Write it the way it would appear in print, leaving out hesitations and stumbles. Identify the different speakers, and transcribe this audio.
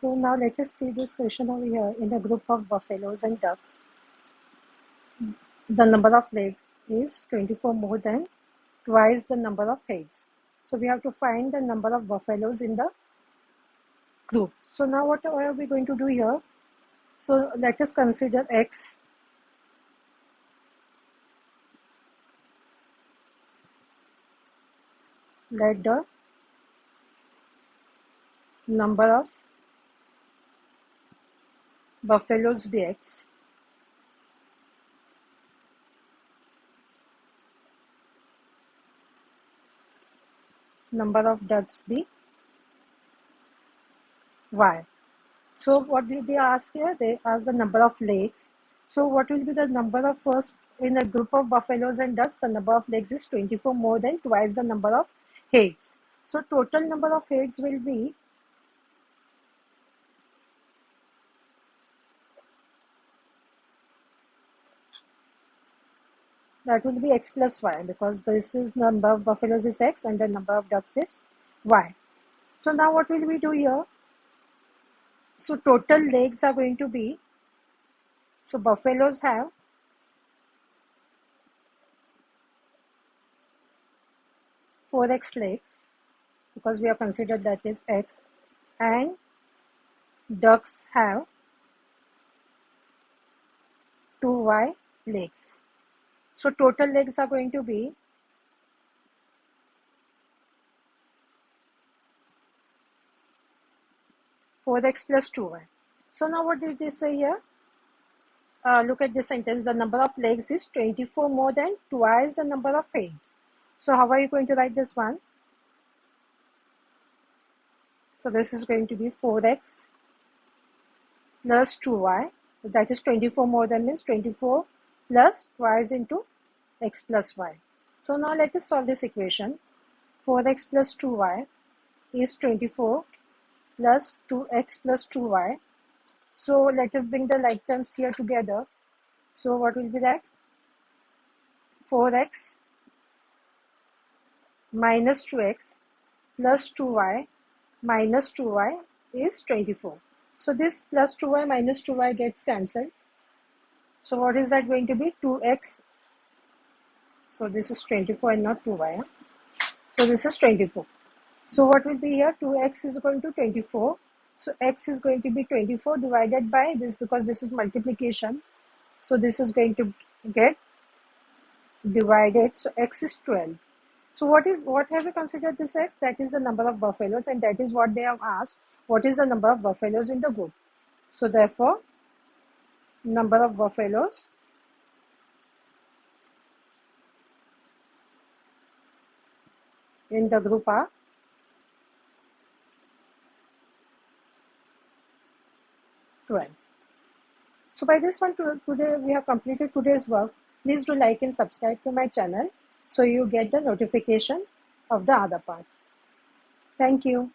Speaker 1: So now let us see this question over here. In a group of buffaloes and ducks, the number of legs is 24 more than twice the number of heads. So we have to find the number of buffaloes in the group. So now what are we going to do here? So let us consider x. Let the number of buffaloes be x. Number of ducks be y. So what did they ask here? They asked the number of legs. So what will be the number of first in a group of buffaloes and ducks? The number of legs is 24 more than twice the number of heads. So total number of heads will be that will be x plus y, because this is number of buffaloes is x and the number of ducks is y. So now what will we do here? So total legs are going to be, so buffaloes have 4x legs, because we have considered that is x, and ducks have 2y legs. So total legs are going to be 4x plus 2y. So now what did they say here? Look at this sentence. The number of legs is 24 more than twice the number of heads. So how are you going to write this one? So this is going to be 4x plus 2y. That is 24 more than means 24 plus twice into x plus y. So now let us solve this equation. 4x plus 2y is 24 plus 2x plus 2y. So let us bring the like terms here together. So what will be that? 4x minus 2x plus 2y minus 2y is 24. So this plus 2y minus 2y gets cancelled. So what is that going to be? 2x. So this is 24 and not 2y. So this is 24. So what will be here? 2x is going to 24. So x is going to be 24 divided by this, because this is multiplication. So this is going to get divided. So x is 12. So what have we considered this x? That is the number of buffaloes, and that is what they have asked. What is the number of buffaloes in the group? So therefore, number of buffaloes in the group are 12. So by this one, today we have completed today's work. Please do like and subscribe to my channel so you get the notification of the other parts. Thank you.